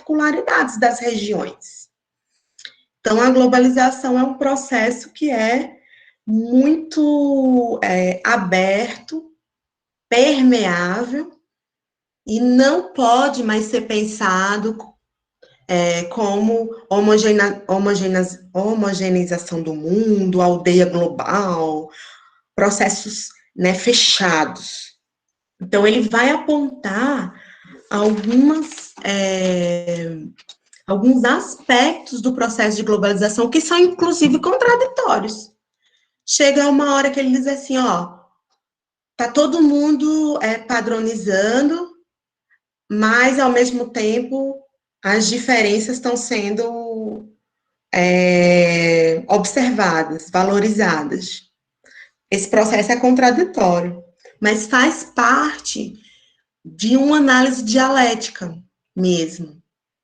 particularidades das regiões. Então, a globalização é um processo que é muito aberto, permeável, e não pode mais ser pensado como homogeneização do mundo, aldeia global, processos, né, fechados. Então, ele vai apontar alguns aspectos do processo de globalização que são, inclusive, contraditórios. Chega uma hora que ele diz assim, ó, tá todo mundo padronizando, mas, ao mesmo tempo, as diferenças estão sendo observadas, valorizadas. Esse processo é contraditório, mas faz parte de uma análise dialética mesmo,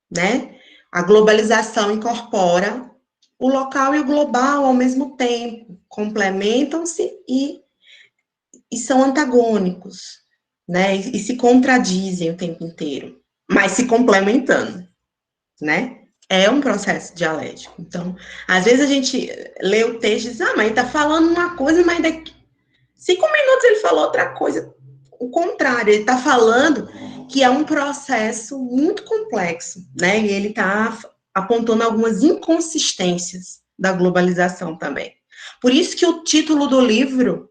né? A globalização incorpora o local e o global ao mesmo tempo, complementam-se e são antagônicos, né? E se contradizem o tempo inteiro, mas se complementando, né? É um processo dialético. Então, às vezes a gente lê o texto e diz, mas ele tá falando uma coisa, mas daqui 5 minutos ele falou outra coisa. O contrário, ele está falando que é um processo muito complexo, né? E ele está apontando algumas inconsistências da globalização também. Por isso que o título do livro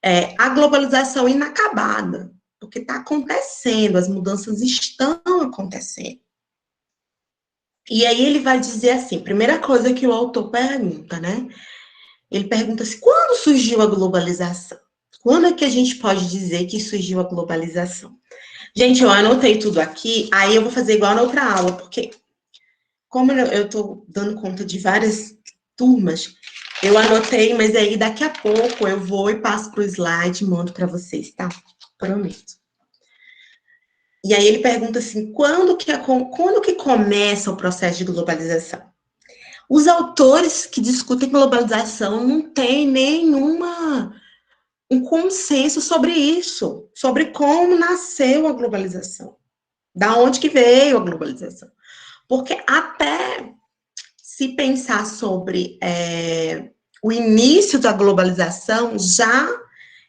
é A Globalização Inacabada, porque está acontecendo, as mudanças estão acontecendo. E aí ele vai dizer assim, primeira coisa que o autor pergunta, né? Ele pergunta assim, quando surgiu a globalização? Quando é que a gente pode dizer que surgiu a globalização? Gente, eu anotei tudo aqui, aí eu vou fazer igual na outra aula, porque como eu estou dando conta de várias turmas, eu anotei, mas aí daqui a pouco eu vou e passo para o slide e mando para vocês, tá? Prometo. E aí ele pergunta assim, quando que começa o processo de globalização? Os autores que discutem globalização não têm um consenso sobre isso, sobre como nasceu a globalização, da onde que veio a globalização. Porque até se pensar sobre o início da globalização, já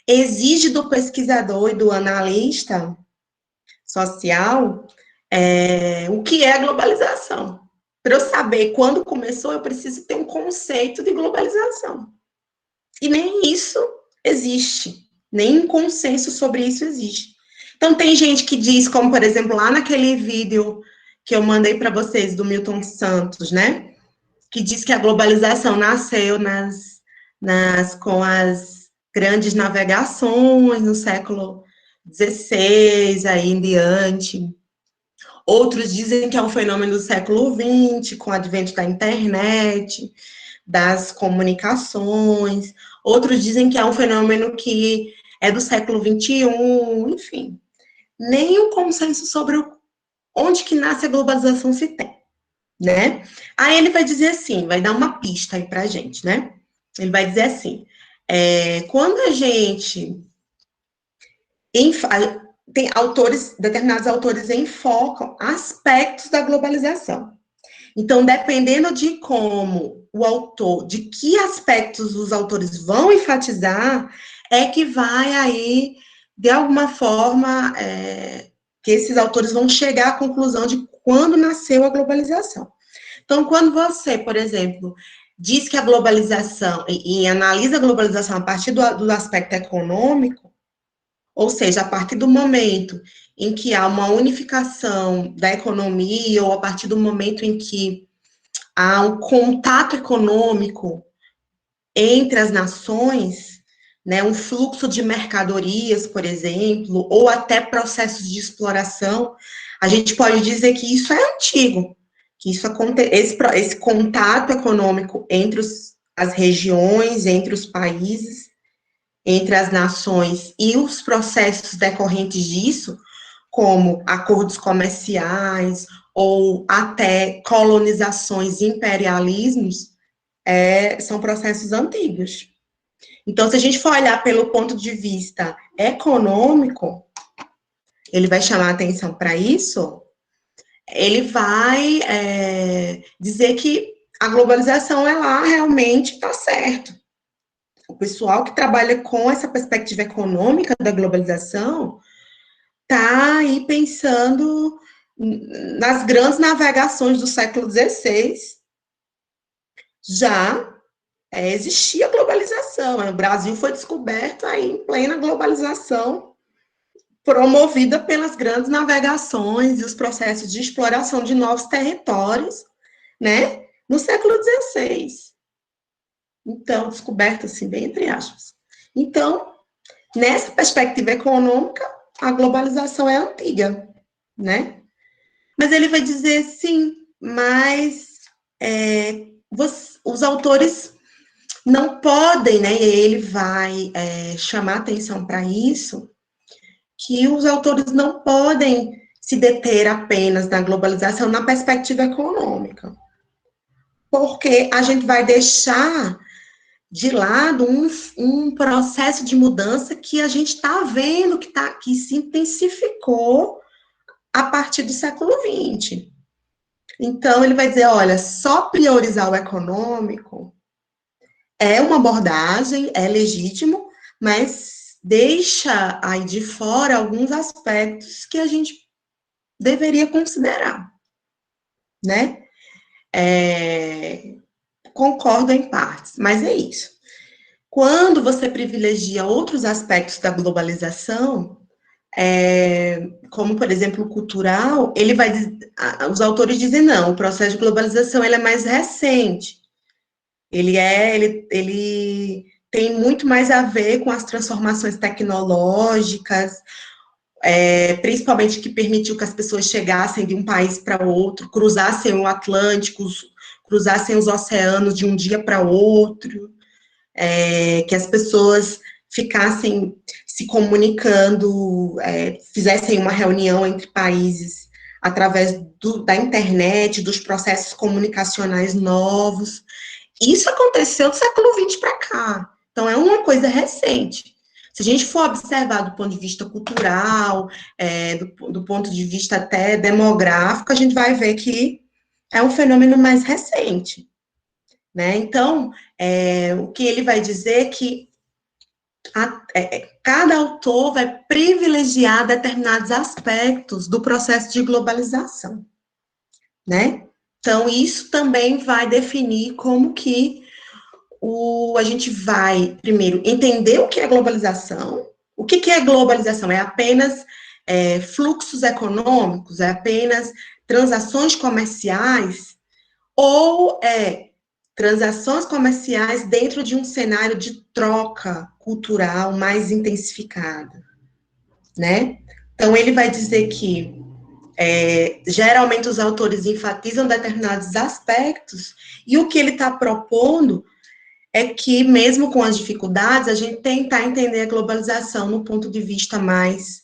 exige do pesquisador e do analista social o que é a globalização. Para eu saber quando começou, eu preciso ter um conceito de globalização. E nem isso existe. Nem um consenso sobre isso existe. Então, tem gente que diz, como, por exemplo, lá naquele vídeo que eu mandei para vocês, do Milton Santos, né? Que diz que a globalização nasceu com as grandes navegações no século XVI, aí em diante. Outros dizem que é um fenômeno do século XX, com o advento da internet, das comunicações. Outros dizem que é um fenômeno que é do século XXI, enfim. Nenhum consenso sobre onde que nasce a globalização se tem, né? Aí ele vai dizer assim, vai dar uma pista aí pra gente, né? Ele vai dizer assim, quando a gente tem determinados autores enfocam aspectos da globalização. Então, dependendo de como de que aspectos os autores vão enfatizar, é que vai aí, de alguma forma, que esses autores vão chegar à conclusão de quando nasceu a globalização. Então, quando você, por exemplo, diz que a globalização, e analisa a globalização a partir do aspecto econômico, ou seja, a partir do momento em que há uma unificação da economia, ou a partir do momento em que há um contato econômico entre as nações, né, um fluxo de mercadorias, por exemplo, ou até processos de exploração, a gente pode dizer que isso é antigo, que esse contato econômico entre as regiões, entre os países, entre as nações e os processos decorrentes disso, como acordos comerciais ou até colonizações e imperialismos, são processos antigos. Então, se a gente for olhar pelo ponto de vista econômico, ele vai chamar atenção para isso, ele vai dizer que a globalização, ela realmente está certo. O pessoal que trabalha com essa perspectiva econômica da globalização está aí pensando nas grandes navegações do século XVI, já existia globalização. O Brasil foi descoberto aí em plena globalização, promovida pelas grandes navegações e os processos de exploração de novos territórios, né, no século XVI. Então, descoberta, assim, bem entre aspas. Então, nessa perspectiva econômica, a globalização é antiga, né? Mas ele vai dizer, sim, mas os autores não podem, né? E ele vai chamar atenção para isso, que os autores não podem se deter apenas na globalização na perspectiva econômica, porque a gente vai deixar de lado um processo de mudança que a gente está vendo que se intensificou a partir do século XX. Então, ele vai dizer, olha, só priorizar o econômico é uma abordagem, é legítimo, mas deixa aí de fora alguns aspectos que a gente deveria considerar, né? Concordo em partes, mas é isso. Quando você privilegia outros aspectos da globalização, como, por exemplo, o cultural, os autores dizem, não, o processo de globalização ele é mais recente, ele tem muito mais a ver com as transformações tecnológicas, principalmente que permitiu que as pessoas chegassem de um país para outro, cruzassem o Atlântico, cruzassem os oceanos de um dia para outro, que as pessoas ficassem se comunicando, fizessem uma reunião entre países através da internet, dos processos comunicacionais novos. Isso aconteceu do século XX para cá. Então, é uma coisa recente. Se a gente for observar do ponto de vista cultural, do ponto de vista até demográfico, a gente vai ver que é um fenômeno mais recente, né? Então, o que ele vai dizer é que cada autor vai privilegiar determinados aspectos do processo de globalização, né? Então, isso também vai definir como que a gente vai, primeiro, entender o que é globalização. O que é globalização? É apenas fluxos econômicos? É apenas transações comerciais? Ou transações comerciais dentro de um cenário de troca cultural mais intensificada, né? Então, ele vai dizer que geralmente os autores enfatizam determinados aspectos, e o que ele está propondo é que, mesmo com as dificuldades, a gente tentar entender a globalização no ponto de vista mais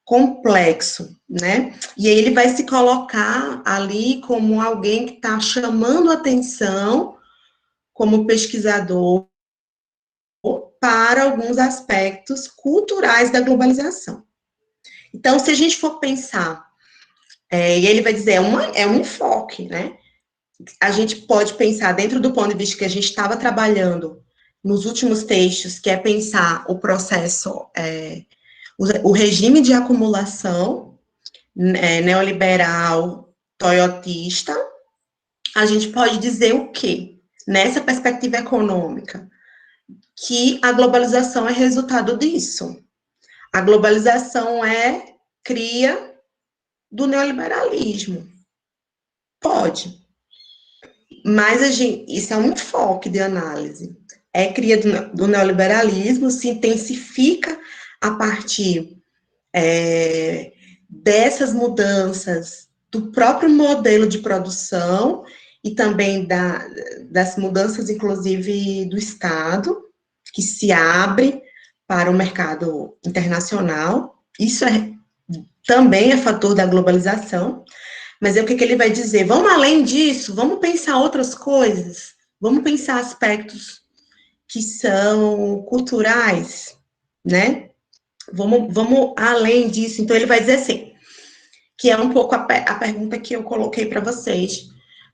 complexo, né? E aí ele vai se colocar ali como alguém que está chamando atenção, como pesquisador, para alguns aspectos culturais da globalização. Então, se a gente for pensar, e ele vai dizer, é um enfoque, né? A gente pode pensar dentro do ponto de vista que a gente estava trabalhando nos últimos textos, que é pensar o processo, o regime de acumulação neoliberal, toyotista. A gente pode dizer o quê? Nessa perspectiva econômica, que a globalização é resultado disso. A globalização é cria do neoliberalismo. Pode. Mas isso é um enfoque de análise. É cria do neoliberalismo, se intensifica a partir dessas mudanças do próprio modelo de produção e também das mudanças, inclusive, do Estado, que se abre para o mercado internacional. Isso também é fator da globalização. Mas o que ele vai dizer? Vamos além disso, vamos pensar outras coisas, vamos pensar aspectos que são culturais, né? Vamos além disso. Então, ele vai dizer assim, que é um pouco a pergunta que eu coloquei para vocês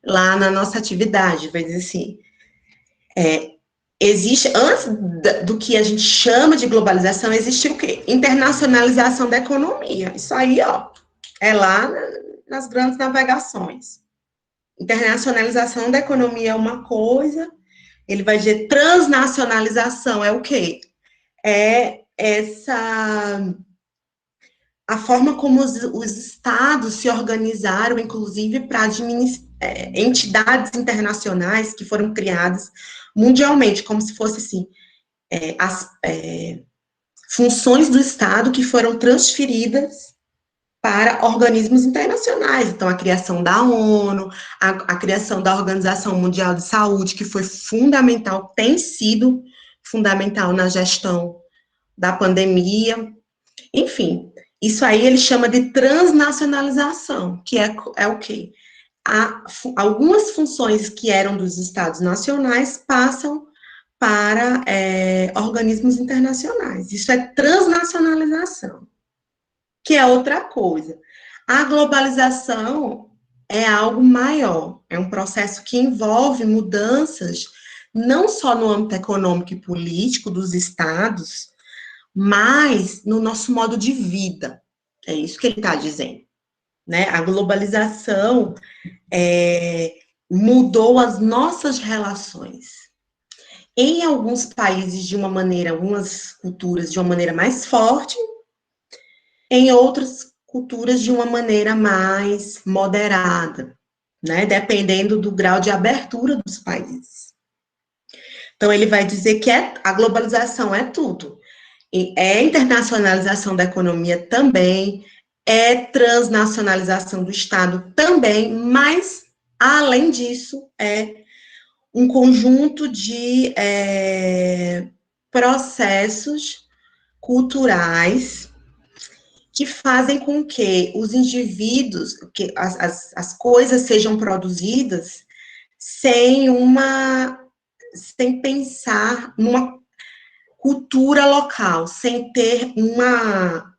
lá na nossa atividade, vai dizer assim, existe, antes do que a gente chama de globalização, existe o quê? Internacionalização da economia. Isso aí, ó, é lá nas grandes navegações. Internacionalização da economia é uma coisa, ele vai dizer transnacionalização é o quê? É a forma como os estados se organizaram, inclusive para entidades internacionais que foram criadas mundialmente, como se fosse assim, as funções do Estado que foram transferidas para organismos internacionais. Então, a criação da ONU, a criação da Organização Mundial de Saúde, que foi fundamental, tem sido fundamental na gestão da pandemia. Enfim, isso aí ele chama de transnacionalização, que é o quê? Algumas funções que eram dos Estados nacionais passam para organismos internacionais. Isso é transnacionalização, que é outra coisa. A globalização é algo maior, é um processo que envolve mudanças não só no âmbito econômico e político dos estados, mas no nosso modo de vida. É isso que ele está dizendo, né? A globalização mudou as nossas relações. Em alguns países, de uma maneira, algumas culturas, de uma maneira mais forte, em outras culturas, de uma maneira mais moderada, né? Dependendo do grau de abertura dos países. Então, ele vai dizer que a globalização é tudo. É internacionalização da economia também, é transnacionalização do Estado também, mas, além disso, é um conjunto de processos culturais que fazem com que os indivíduos, que as coisas sejam produzidas sem pensar numa cultura local, sem ter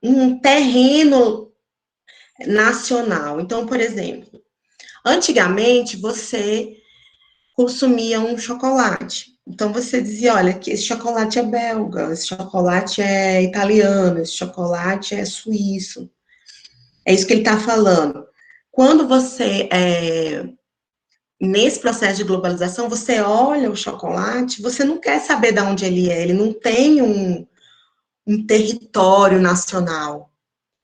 um terreno nacional. Então, por exemplo, antigamente você consumia um chocolate. Então você dizia, olha, que esse chocolate é belga, esse chocolate é italiano, esse chocolate é suíço. É isso que ele está falando. Quando você, nesse processo de globalização, você olha o chocolate, você não quer saber de onde ele não tem um território nacional.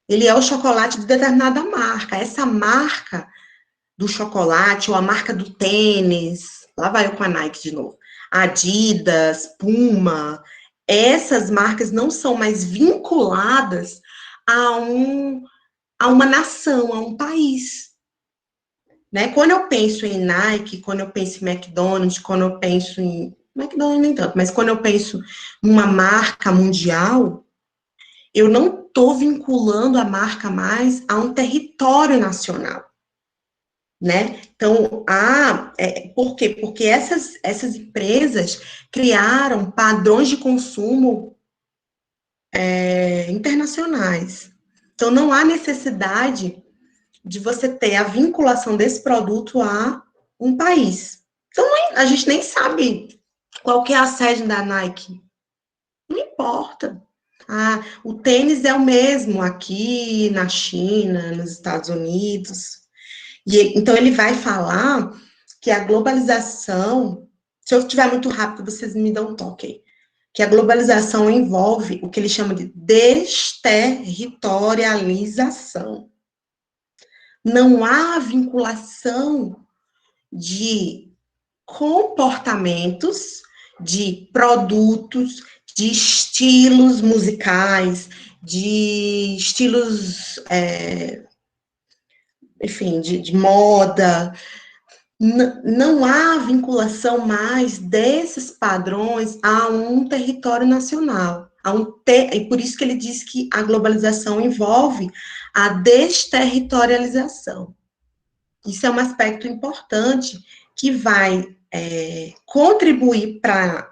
Ele é o chocolate de determinada marca. Essa marca do chocolate, ou a marca do tênis, lá vai eu com a Nike de novo, Adidas, Puma, essas marcas não são mais vinculadas a uma nação, a um país. Né? Quando eu penso em Nike, quando eu penso em McDonald's, quando eu penso em... McDonald's nem tanto, mas quando eu penso numa marca mundial, eu não estou vinculando a marca mais a um território nacional. Né? Então, por quê? Porque essas empresas criaram padrões de consumo internacionais. Então, não há necessidade de você ter a vinculação desse produto a um país. Então, a gente nem sabe qual que é a sede da Nike. Não importa. O tênis é o mesmo aqui na China, nos Estados Unidos. Então, ele vai falar que a globalização, se eu estiver muito rápido, vocês me dão um toque, que a globalização envolve o que ele chama de desterritorialização. Não há vinculação de comportamentos, de produtos, de estilos musicais, de estilos... enfim, de moda, não há vinculação mais desses padrões a um território nacional. E por isso que ele diz que a globalização envolve a desterritorialização. Isso é um aspecto importante que vai contribuir para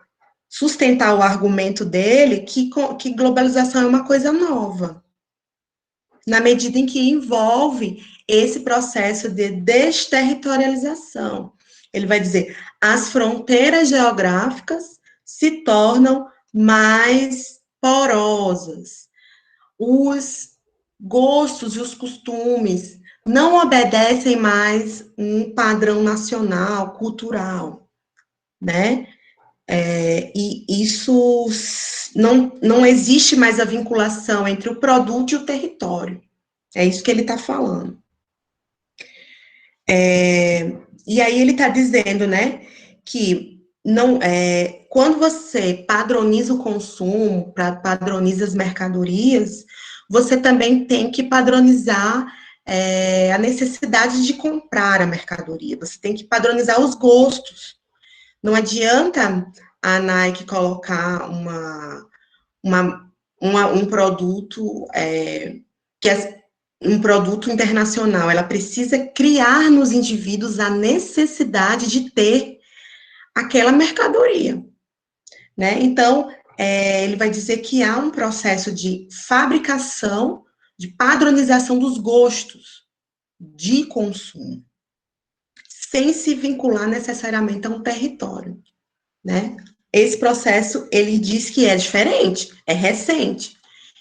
sustentar o argumento dele que globalização é uma coisa nova. na medida em que envolve esse processo de desterritorialização. Ele vai dizer, as fronteiras geográficas se tornam mais porosas. Os gostos e os costumes não obedecem mais um padrão nacional, cultural, né? E isso não existe mais a vinculação entre o produto e o território. É isso que ele está falando. E aí ele está dizendo, né, que não, quando você padroniza o consumo, padroniza as mercadorias, você também tem que padronizar a necessidade de comprar a mercadoria. Você tem que padronizar os gostos. Não adianta a Nike colocar um produto que é um produto internacional. Ela precisa criar nos indivíduos a necessidade de ter aquela mercadoria, né? Então, ele vai dizer que há um processo de fabricação, de padronização dos gostos de consumo, sem se vincular necessariamente a um território, né? Esse processo, ele diz que é diferente, é recente,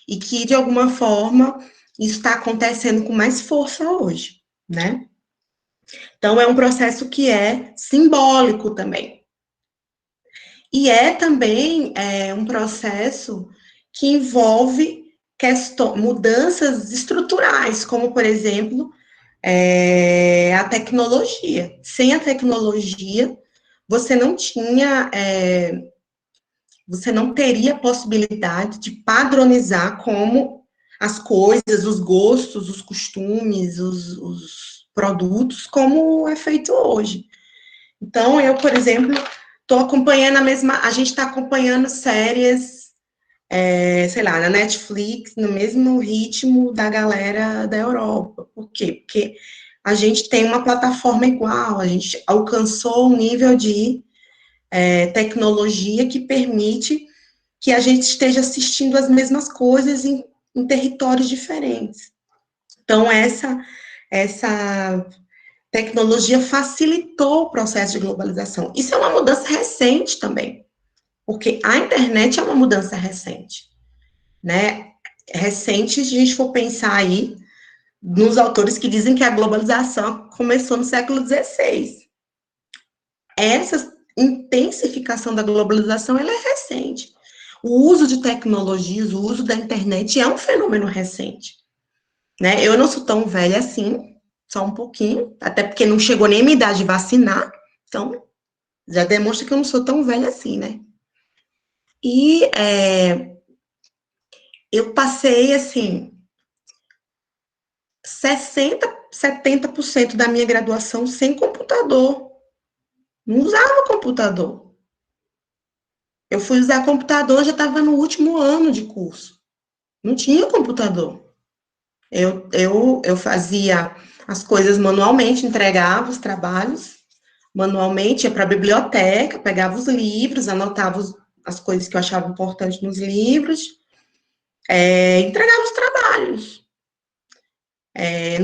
e que, de alguma forma, isso está acontecendo com mais força hoje, né? Então, é um processo que é simbólico também. E é também um processo que envolve mudanças estruturais, como, por exemplo, a tecnologia. Sem a tecnologia, você não tinha, você não teria possibilidade de padronizar como as coisas, os gostos, os costumes, os produtos, como é feito hoje. Então, eu, por exemplo, estou acompanhando a gente está acompanhando séries, sei lá, na Netflix, no mesmo ritmo da galera da Europa. Por quê? Porque a gente tem uma plataforma igual, a gente alcançou um nível de tecnologia que permite que a gente esteja assistindo as mesmas coisas em territórios diferentes. Então, essa tecnologia facilitou o processo de globalização. Isso é uma mudança recente também, porque a internet é uma mudança recente, né? Recente, se a gente for pensar aí nos autores que dizem que a globalização começou no século XVI. Essa intensificação da globalização, ela é recente. O uso de tecnologias, o uso da internet é um fenômeno recente, né? Eu não sou tão velha assim, só um pouquinho, até porque não chegou nem a minha idade de vacinar, então já demonstra que eu não sou tão velha assim, né? E eu passei, assim, 70% da minha graduação sem computador. Não usava computador. Eu fui usar computador, já estava no último ano de curso. Não tinha computador. Eu fazia as coisas manualmente, entregava os trabalhos manualmente, ia para a biblioteca, pegava os livros, anotava as coisas que eu achava importantes nos livros, entregava os trabalhos.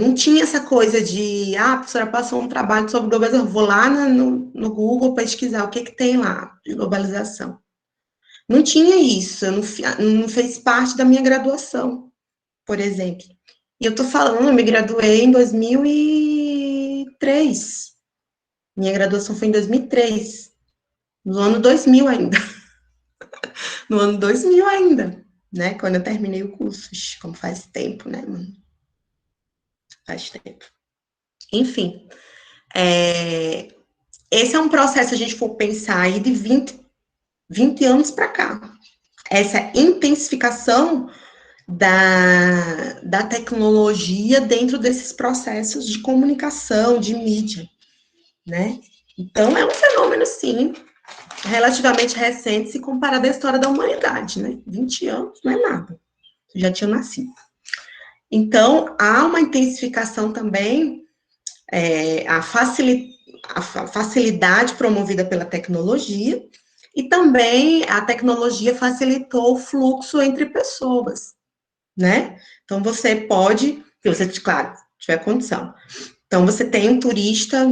Não tinha essa coisa de, a professora passou um trabalho sobre globalização, vou lá no Google pesquisar o que tem lá de globalização. Não tinha isso, não fez parte da minha graduação, por exemplo. E eu tô falando, eu me graduei em 2003. Minha graduação foi em 2003, no ano 2000 ainda. No ano 2000 ainda, né? Quando eu terminei o curso. Como faz tempo, né, mano? Faz tempo. Enfim, esse é um processo, se a gente for pensar aí, de 20 anos para cá. Essa intensificação da tecnologia dentro desses processos de comunicação, de mídia, né? Então, é um fenômeno, sim, relativamente recente, se comparado à história da humanidade, né? 20 anos não é nada. Eu já tinha nascido. Então, há uma intensificação também, a facilidade promovida pela tecnologia, e também a tecnologia facilitou o fluxo entre pessoas, né? Então, você pode, se você, claro, tiver condição. Então, você tem um turista,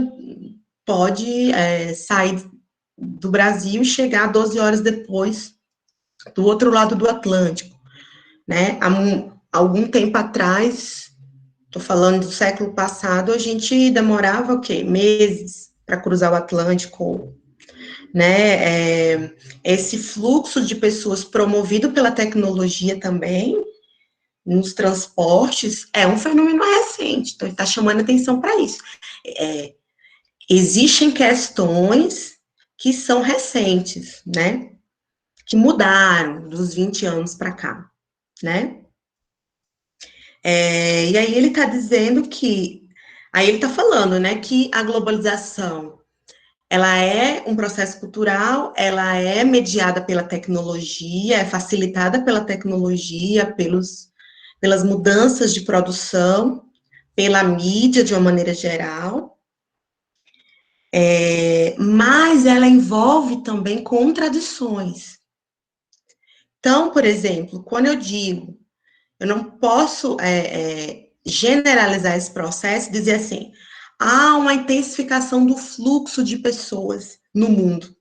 pode sair do Brasil e chegar 12 horas depois do outro lado do Atlântico, né? Há algum tempo atrás, estou falando do século passado, a gente demorava o quê? Meses para cruzar o Atlântico, né? Esse fluxo de pessoas promovido pela tecnologia também, nos transportes, é um fenômeno recente, então ele está chamando atenção para isso. Existem questões que são recentes, né? Que mudaram dos 20 anos para cá, né? E aí ele está dizendo que, aí ele está falando, né, que a globalização, ela é um processo cultural, ela é mediada pela tecnologia, é facilitada pela tecnologia, pelas mudanças de produção, pela mídia de uma maneira geral, mas ela envolve também contradições. Então, por exemplo, quando eu digo, eu não posso generalizar esse processo e dizer assim, há uma intensificação do fluxo de pessoas no mundo.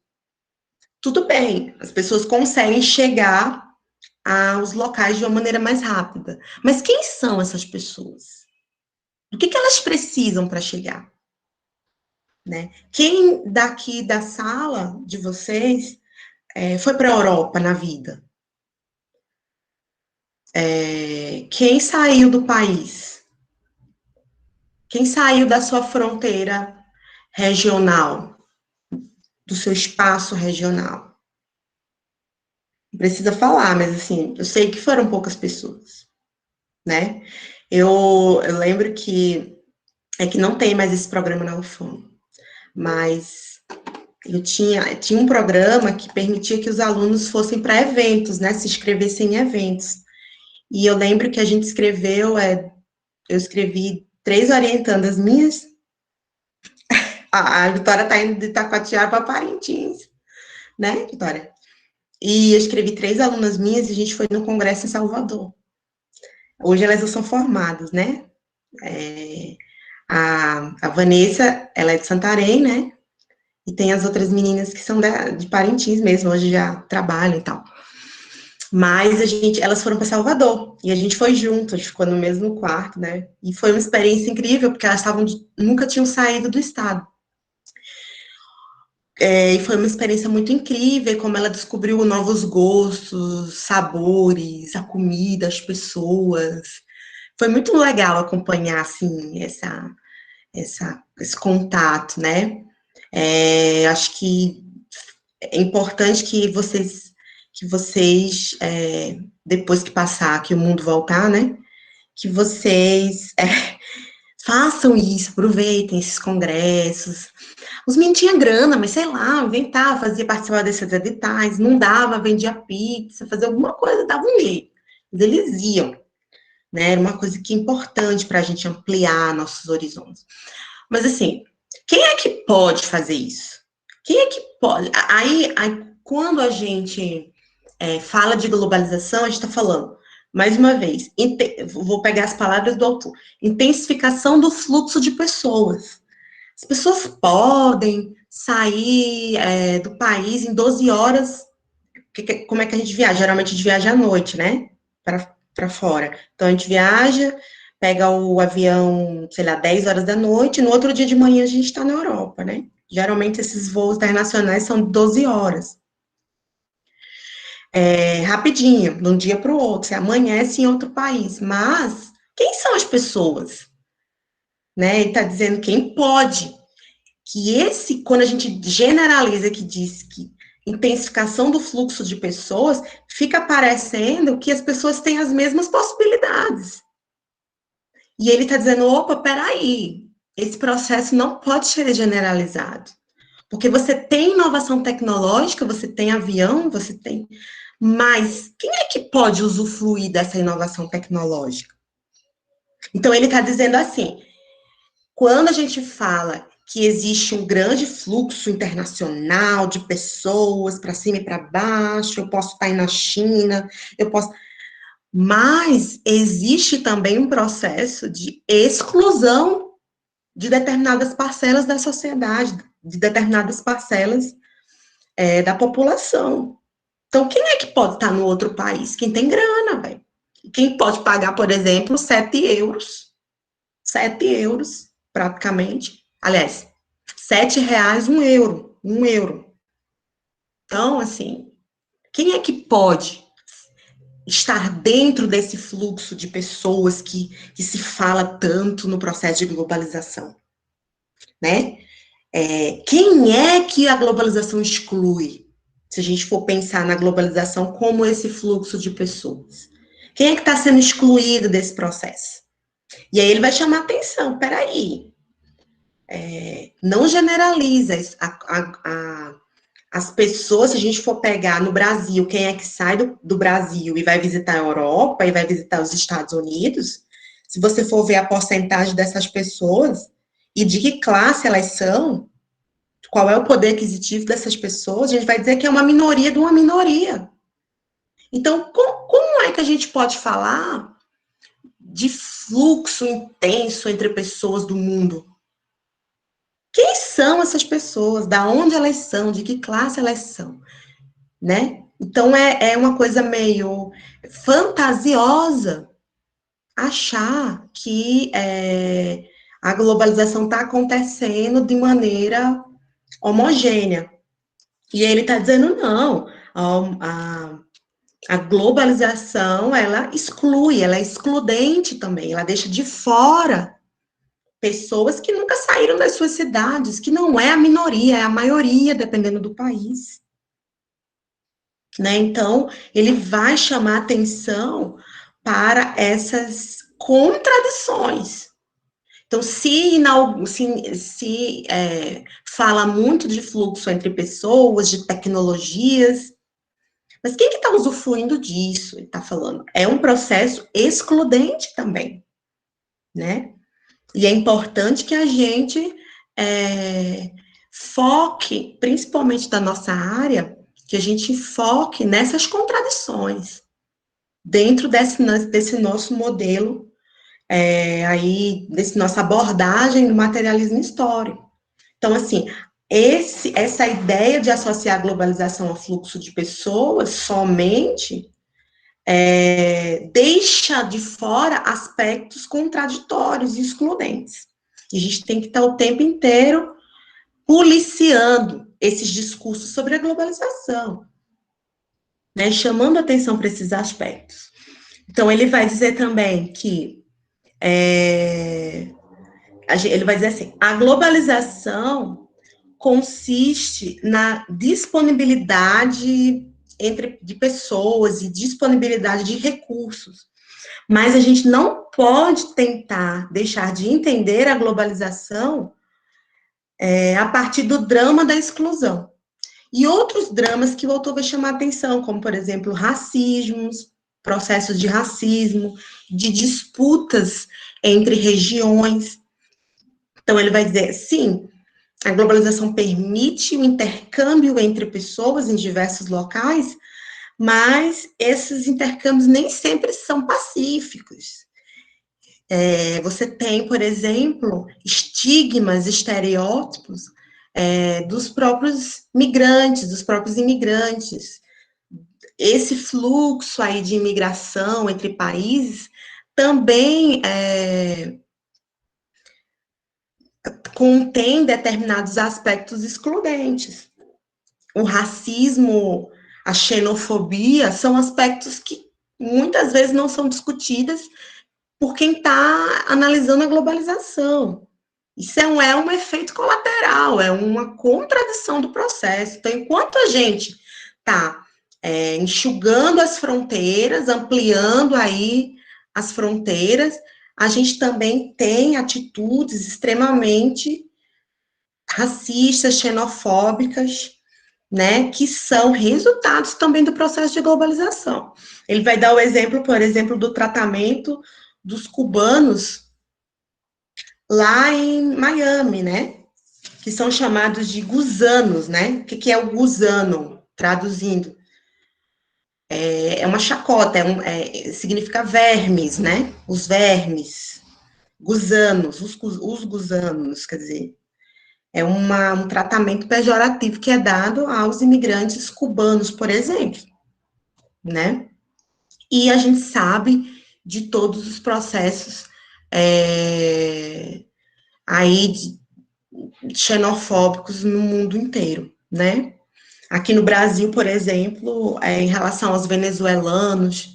Tudo bem, as pessoas conseguem chegar aos locais de uma maneira mais rápida. Mas quem são essas pessoas? O que elas precisam para chegar? Né? Quem daqui da sala de vocês foi para a Europa na vida? Quem saiu do país? Quem saiu da sua fronteira regional, do seu espaço regional? Não precisa falar, mas assim, eu sei que foram poucas pessoas, né? Eu lembro que que não tem mais esse programa na UFAM, mas eu tinha um programa que permitia que os alunos fossem para eventos, né? Se inscrevessem em eventos. E eu lembro que a gente escreveu, eu escrevi 3 orientandas minhas. A Vitória está indo de Itacoatiara para Parintins, né, Vitória? E eu escrevi 3 alunas minhas e a gente foi no congresso em Salvador. Hoje elas já são formadas, né? A Vanessa, ela é de Santarém, né? E tem as outras meninas que são de Parintins mesmo, hoje já trabalham e tal. Mas elas foram para Salvador e a gente foi junto, a gente ficou no mesmo quarto, né? E foi uma experiência incrível, porque elas nunca tinham saído do estado. E foi uma experiência muito incrível, como ela descobriu novos gostos, sabores, a comida, as pessoas. Foi muito legal acompanhar, assim, esse contato, né? Acho que é importante que vocês depois que passar, que o mundo voltar, né? Que vocês façam isso, aproveitem esses congressos. Os meninos tinham grana, mas sei lá, inventava, fazia, participar desses editais, não dava, vendia pizza, fazia alguma coisa, dava um jeito. Mas eles iam, né? Era uma coisa que é importante para a gente ampliar nossos horizontes. Mas assim, quem é que pode fazer isso? Quem é que pode? Aí quando a gente fala de globalização, a gente está falando, mais uma vez, vou pegar as palavras do autor, intensificação do fluxo de pessoas. As pessoas podem sair do país em 12 horas. Como é que a gente viaja? Geralmente a gente viaja à noite, né? Para fora. Então a gente viaja, pega o avião, sei lá, 10 horas da noite, e no outro dia de manhã a gente está na Europa, né? Geralmente esses voos internacionais são 12 horas. Rapidinho, de um dia para o outro, você amanhece em outro país. Mas quem são as pessoas? Né? Ele está dizendo quem pode. Que quando a gente generaliza, que diz que intensificação do fluxo de pessoas, fica parecendo que as pessoas têm as mesmas possibilidades. E ele está dizendo, opa, peraí, esse processo não pode ser generalizado. Porque você tem inovação tecnológica, você tem avião, você tem... Mas quem é que pode usufruir dessa inovação tecnológica? Então, ele está dizendo assim, quando a gente fala que existe um grande fluxo internacional de pessoas para cima e para baixo, eu posso estar aí na China, eu posso... Mas existe também um processo de exclusão de determinadas parcelas da sociedade, de determinadas parcelas da população. Então, quem é que pode estar no outro país? Quem tem grana, velho. Quem pode pagar, por exemplo, 7 euros. 7 euros, praticamente. Aliás, 7 reais, 1 euro. 1 euro. Então, assim, quem é que pode estar dentro desse fluxo de pessoas que se fala tanto no processo de globalização, né? Quem é que a globalização exclui? Se a gente for pensar na globalização como esse fluxo de pessoas. Quem é que está sendo excluído desse processo? E aí ele vai chamar atenção, peraí, não generaliza as pessoas, se a gente for pegar no Brasil, quem é que sai do Brasil e vai visitar a Europa e vai visitar os Estados Unidos, se você for ver a porcentagem dessas pessoas e de que classe elas são, qual é o poder aquisitivo dessas pessoas, a gente vai dizer que é uma minoria de uma minoria. Então, como é que a gente pode falar de fluxo intenso entre pessoas do mundo? Quem são essas pessoas? Da onde elas são? De que classe elas são? Né? Então, é uma coisa meio fantasiosa achar que a globalização está acontecendo de maneira homogênea. E ele está dizendo, não, a globalização, ela exclui, ela é excludente também, ela deixa de fora pessoas que nunca saíram das suas cidades, que não é a minoria, é a maioria, dependendo do país. Né? Então, ele vai chamar atenção para essas contradições. Então, se fala muito de fluxo entre pessoas, de tecnologias, mas quem que está usufruindo disso? Ele está falando. É um processo excludente também, né? E é importante que a gente foque, principalmente da nossa área, que a gente foque nessas contradições dentro desse nosso modelo, desse nossa abordagem do materialismo histórico. Então, assim, essa ideia de associar a globalização ao fluxo de pessoas somente deixa de fora aspectos contraditórios e excludentes. E a gente tem que estar o tempo inteiro policiando esses discursos sobre a globalização, né, chamando atenção para esses aspectos. Então, ele vai dizer também que ele vai dizer assim, a globalização consiste na disponibilidade de pessoas e disponibilidade de recursos. Mas a gente não pode tentar deixar de entender a globalização a partir do drama da exclusão. E outros dramas que o autor vai chamar atenção, como, por exemplo, racismos, processos de racismo, de disputas entre regiões. Então, ele vai dizer, sim, a globalização permite o intercâmbio entre pessoas em diversos locais, mas esses intercâmbios nem sempre são pacíficos. Você tem, por exemplo, estigmas, estereótipos dos próprios migrantes, dos próprios imigrantes. Esse fluxo aí de imigração entre países também contém determinados aspectos excludentes. O racismo, a xenofobia, são aspectos que muitas vezes não são discutidas por quem está analisando a globalização. Isso é um efeito colateral, é uma contradição do processo. Então, enquanto a gente está enxugando as fronteiras, ampliando aí as fronteiras, a gente também tem atitudes extremamente racistas, xenofóbicas, né, que são resultados também do processo de globalização. Ele vai dar o exemplo, por exemplo, do tratamento dos cubanos lá em Miami, né, que são chamados de gusanos, né? O que é o gusano, traduzindo? É uma chacota, significa vermes, né? Os vermes, gusanos, os gusanos, quer dizer, é um tratamento pejorativo que é dado aos imigrantes cubanos, por exemplo, né? E a gente sabe de todos os processos aí xenofóbicos no mundo inteiro, né? Aqui no Brasil, por exemplo, em relação aos venezuelanos,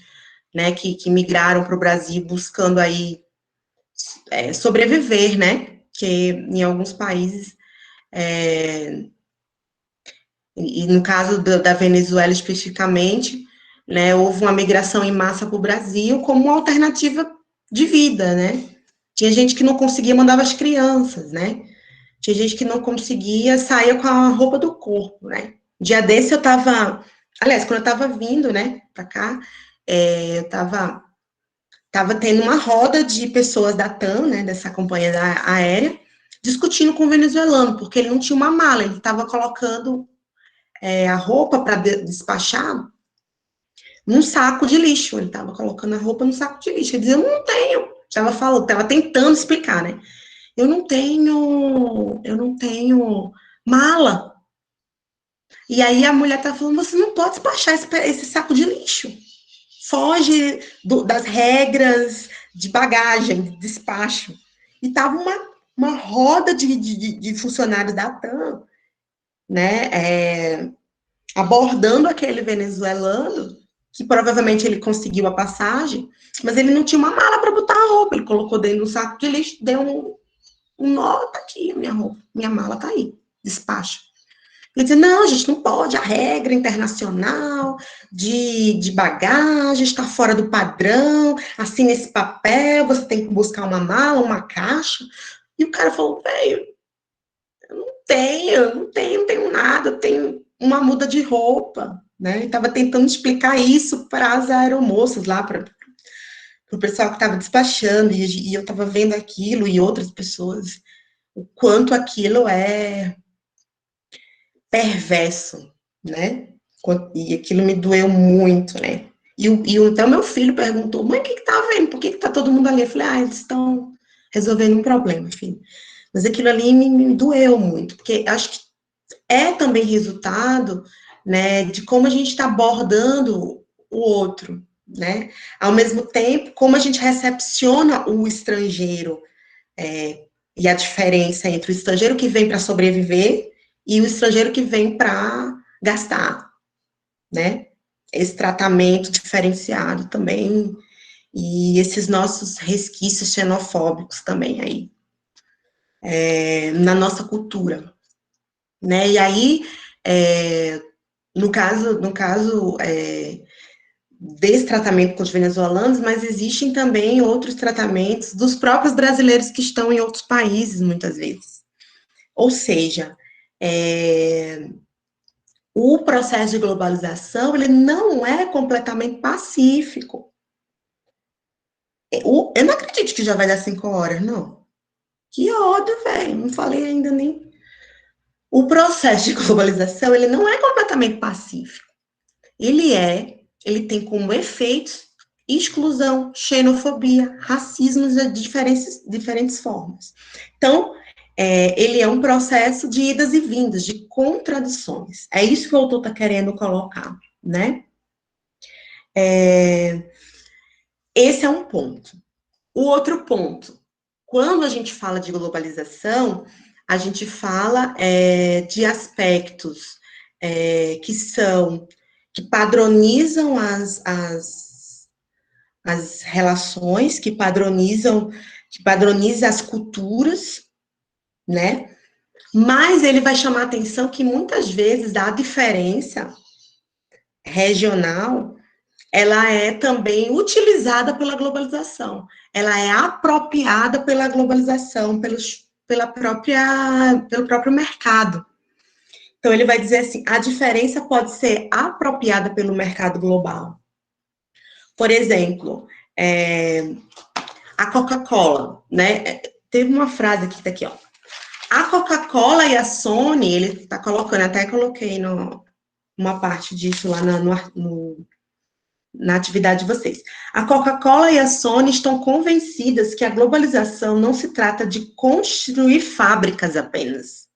né, que migraram para o Brasil buscando aí sobreviver, né? Que em alguns países, e no caso da Venezuela especificamente, né, houve uma migração em massa para o Brasil como uma alternativa de vida, né? Tinha gente que não conseguia, mandava as crianças, né? Tinha gente que não conseguia, sair com a roupa do corpo, né? Dia desse eu tava, aliás, quando eu tava vindo, né, pra cá, eu tava tendo uma roda de pessoas da TAM, né, dessa companhia aérea, discutindo com o venezuelano, porque ele não tinha uma mala, ele tava colocando a roupa para despachar num saco de lixo, ele tava colocando a roupa num saco de lixo, ele dizia, eu não tenho, tava tentando explicar, né, eu não tenho mala. E aí a mulher tá falando, você não pode despachar esse saco de lixo. Foge das regras de bagagem, de despacho. E tava uma roda de funcionários da TAM, né, abordando aquele venezuelano, que provavelmente ele conseguiu a passagem, mas ele não tinha uma mala para botar a roupa, ele colocou dentro do saco de lixo, deu um nó, tá aqui, minha roupa, minha mala tá aí, despacho. Ele dizia, não, a gente não pode, a regra internacional de bagagem está fora do padrão, assina esse papel, você tem que buscar uma mala, uma caixa. E o cara falou, velho, não tenho nada, eu tenho uma muda de roupa, né? E estava tentando explicar isso para as aeromoças lá, para o pessoal que estava despachando, e eu estava vendo aquilo, e outras pessoas, o quanto aquilo é perverso, né? E aquilo me doeu muito, né? Então meu filho perguntou, mãe, o que tá vendo? Por que tá todo mundo ali? Eu falei, eles estão resolvendo um problema, filho. Mas aquilo ali me doeu muito, porque acho que é também resultado, né, de como a gente está abordando o outro, né? Ao mesmo tempo, como a gente recepciona o estrangeiro, e a diferença entre o estrangeiro que vem para sobreviver e o estrangeiro que vem para gastar, né? Esse tratamento diferenciado também, e esses nossos resquícios xenofóbicos também aí, na nossa cultura, né? E aí, no caso desse tratamento com os venezuelanos, mas existem também outros tratamentos dos próprios brasileiros que estão em outros países, muitas vezes. Ou seja, o processo de globalização, ele não é completamente pacífico. Eu não acredito que já vai dar 5 horas, não. Que ódio, velho, não falei ainda nem. O processo de globalização, ele não é completamente pacífico. Ele tem como efeitos exclusão, xenofobia, racismo de diferentes formas. Então, ele é um processo de idas e vindas, de contradições. É isso que o autor está querendo colocar, né? Esse é um ponto. O outro ponto, quando a gente fala de globalização, a gente fala de aspectos que padronizam as relações, que padronizam as culturas, né? Mas ele vai chamar a atenção que muitas vezes a diferença regional, ela é também utilizada pela globalização, ela é apropriada pela globalização, pelo próprio mercado. Então, ele vai dizer assim, a diferença pode ser apropriada pelo mercado global. Por exemplo, a Coca-Cola, né? Teve uma frase aqui, tá aqui, ó. A Coca-Cola e a Sony, ele tá colocando, até coloquei uma parte disso lá no na atividade de vocês. A Coca-Cola e a Sony estão convencidas que a globalização não se trata de construir fábricas apenas,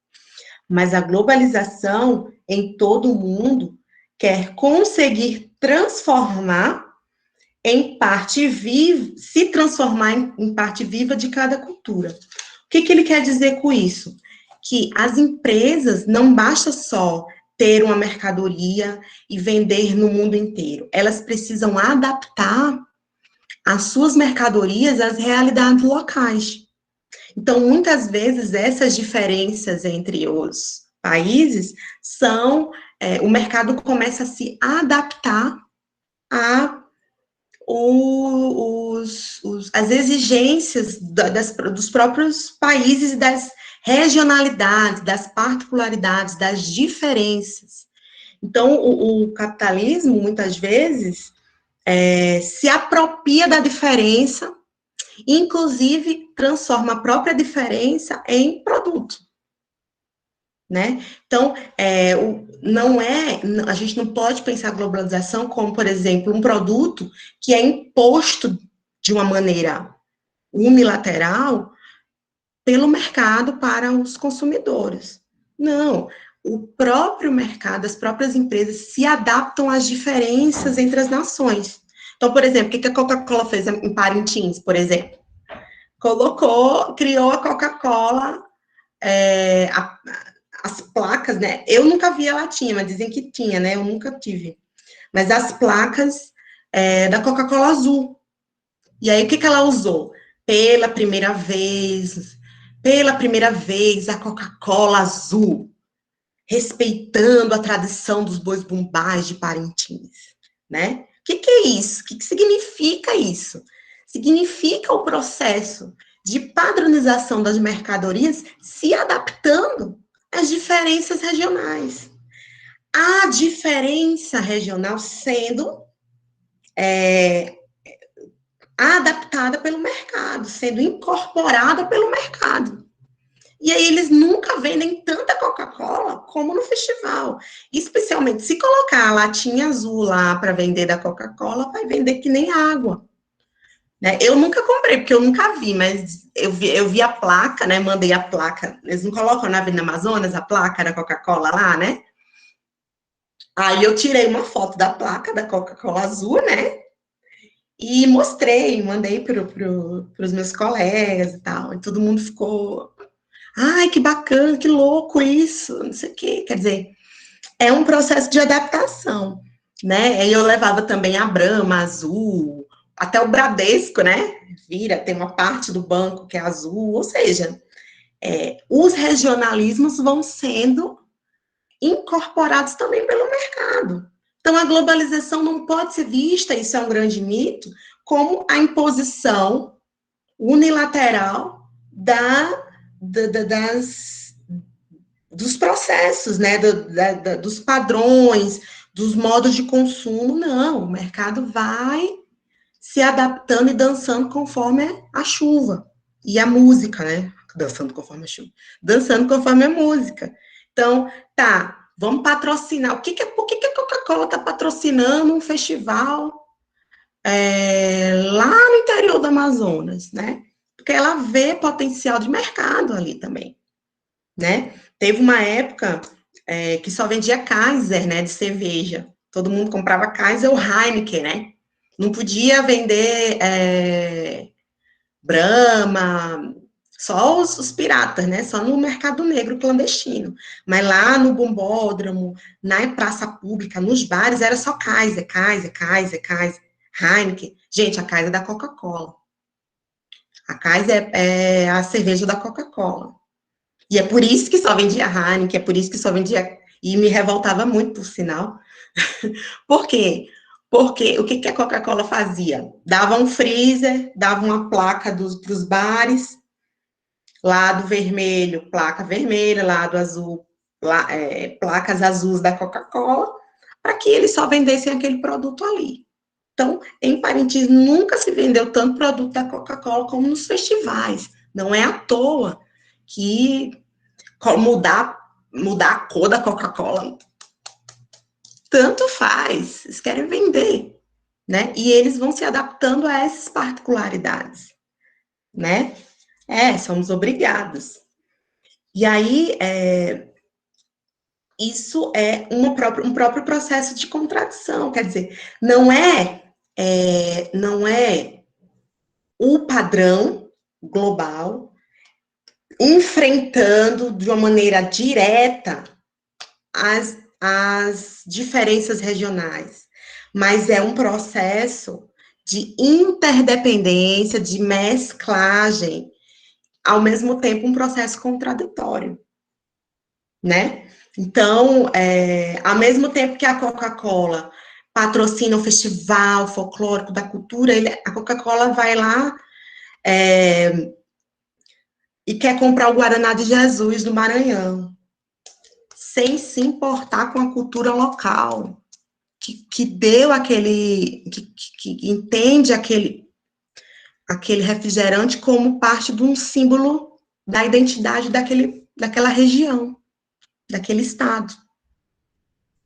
mas a globalização em todo o mundo quer conseguir transformar em parte viva, se transformar em parte viva de cada cultura. O que ele quer dizer com isso? Que as empresas não basta só ter uma mercadoria e vender no mundo inteiro. Elas precisam adaptar as suas mercadorias às realidades locais. Então, muitas vezes, essas diferenças entre os países são, o mercado começa a se adaptar a as exigências dos próprios países e das regionalidades, das particularidades, das diferenças. Então, o capitalismo, muitas vezes, se apropria da diferença, inclusive transforma a própria diferença em produto. Né? Então, a gente não pode pensar a globalização como, por exemplo, um produto que é imposto de uma maneira unilateral pelo mercado para os consumidores. Não, o próprio mercado, as próprias empresas se adaptam às diferenças entre as nações. Então, por exemplo, o que a Coca-Cola fez em Parintins, por exemplo? Criou a Coca-Cola, as placas, né? Eu nunca vi a latinha, mas dizem que tinha, né? Eu nunca tive. Mas as placas da Coca-Cola azul. E aí, o que ela usou? Pela primeira vez, a Coca-Cola azul, respeitando a tradição dos bois bumbás de Parintins, né? O que é isso? O que significa isso? Significa o processo de padronização das mercadorias se adaptando às diferenças regionais. A diferença regional sendo adaptada pelo mercado, sendo incorporada pelo mercado. E aí eles nunca vendem tanta Coca-Cola como no festival. Especialmente se colocar a latinha azul lá para vender da Coca-Cola, vai vender que nem água. Né? Eu nunca comprei, porque eu nunca vi, mas eu vi a placa, né? Mandei a placa. Eles não colocam na Avenida Amazonas a placa da Coca-Cola lá, né? Aí eu tirei uma foto da placa da Coca-Cola azul, né? E mostrei, mandei para os meus colegas e tal. E todo mundo ficou, ai, que bacana, que louco isso, não sei o quê. Quer dizer, é um processo de adaptação, né? E eu levava também a Brahma azul, até o Bradesco, né? Tem uma parte do banco que é azul, ou seja, os regionalismos vão sendo incorporados também pelo mercado. Então, a globalização não pode ser vista, isso é um grande mito, como a imposição unilateral dos processos, né, dos padrões, dos modos de consumo. Não, o mercado vai se adaptando e dançando conforme a chuva. E a música, né? Dançando conforme a chuva. Dançando conforme a música. Então, tá, vamos patrocinar. Por que a Coca-Cola está patrocinando um festival lá no interior do Amazonas, né? Porque ela vê potencial de mercado ali também, né? Teve uma época que só vendia Kaiser, né, de cerveja. Todo mundo comprava Kaiser ou Heineken, né? Não podia vender Brahma, só os piratas, né? Só no mercado negro clandestino. Mas lá no bombódromo, na praça pública, nos bares, era só Kaiser, Heineken. Gente, a Kaiser é da Coca-Cola. A Kaiser é a cerveja da Coca-Cola. E é por isso que só vendia Heineken, é por isso que só vendia... E me revoltava muito, por sinal. Por quê? Porque o que a Coca-Cola fazia? Dava um freezer, dava uma placa para os bares, lado vermelho, placa vermelha, lado azul, placas azuis da Coca-Cola, para que eles só vendessem aquele produto ali. Então, em Parintins, nunca se vendeu tanto produto da Coca-Cola como nos festivais. Não é à toa que mudar a cor da Coca-Cola tanto faz, eles querem vender, né? E eles vão se adaptando a essas particularidades, né? Somos obrigados. E aí, isso é um próprio processo de contradição, quer dizer, não é o padrão global enfrentando de uma maneira direta as diferenças regionais, mas é um processo de interdependência, de mesclagem, ao mesmo tempo um processo contraditório, né? Então, ao mesmo tempo que a Coca-Cola patrocina o Festival Folclórico da Cultura, a Coca-Cola vai lá e quer comprar o Guaraná de Jesus do Maranhão, sem se importar com a cultura local, que deu que entende aquele refrigerante como parte de um símbolo da identidade daquela região, daquele estado.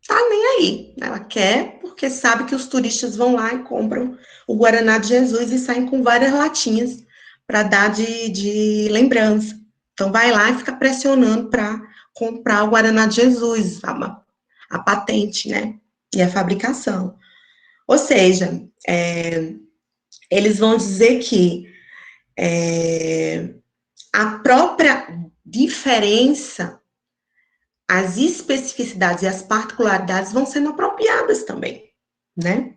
Tá nem aí. Ela quer porque sabe que os turistas vão lá e compram o Guaraná de Jesus e saem com várias latinhas para dar de lembrança. Então vai lá e fica pressionando para comprar o Guaraná de Jesus, a patente, né? E a fabricação. Ou seja, eles vão dizer que a própria diferença, as especificidades e as particularidades vão sendo apropriadas também, né?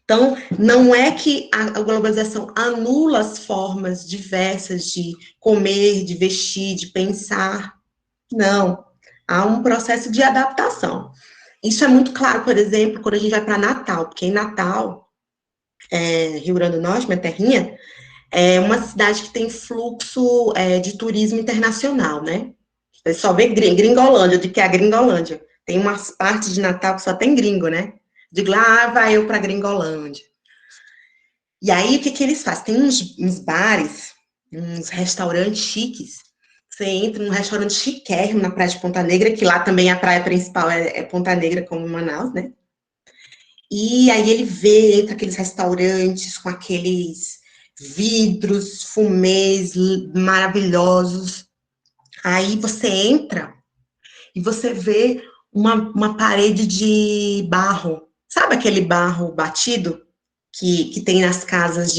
Então, não é que a globalização anula as formas diversas de comer, de vestir, de pensar. Não. Há um processo de adaptação. Isso é muito claro, por exemplo, quando a gente vai para Natal, porque em Natal, Rio Grande do Norte, minha terrinha, é uma cidade que tem fluxo de turismo internacional, né? O pessoal vê Gringolândia, de que é a Gringolândia. Tem umas partes de Natal que só tem gringo, né? Digo lá, vai eu para Gringolândia. E aí, o que eles fazem? Tem uns bares, uns restaurantes chiques. Você entra num restaurante chiquérrimo na praia de Ponta Negra, que lá também a praia principal é Ponta Negra, como em Manaus, né? E aí ele vê, entra aqueles restaurantes com aqueles vidros, fumês maravilhosos. Aí você entra e você vê uma parede de barro. Sabe aquele barro batido que tem nas casas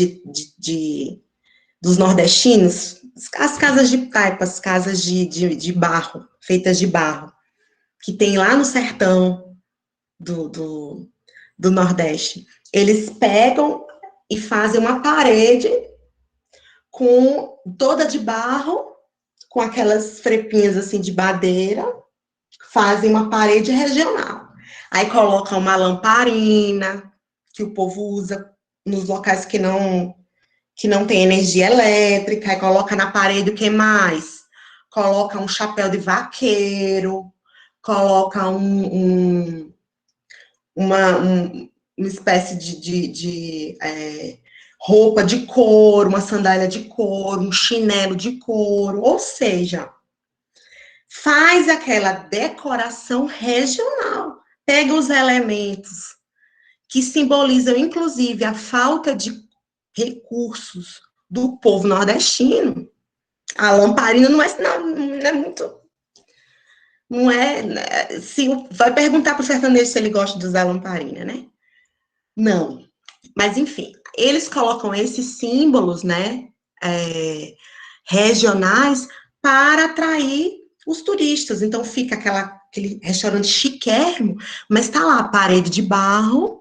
dos nordestinos? As casas de taipas, casas de barro, feitas de barro, que tem lá no sertão do Nordeste. Eles pegam e fazem uma parede com toda de barro, com aquelas frepinhas assim de madeira, fazem uma parede regional. Aí colocam uma lamparina, que o povo usa nos locais que não tem energia elétrica, aí coloca na parede o que mais? Coloca um chapéu de vaqueiro, coloca uma espécie de roupa de couro, uma sandália de couro, um chinelo de couro, ou seja, faz aquela decoração regional, pega os elementos que simbolizam, inclusive, a falta de recursos do povo nordestino. A lamparina não é muito. Não é. Se, vai perguntar para o sertanejo se ele gosta de usar lamparina, né? Não. Mas, enfim, eles colocam esses símbolos, né? Regionais para atrair os turistas. Então, fica aquele restaurante chiquérrimo, mas está lá a parede de barro,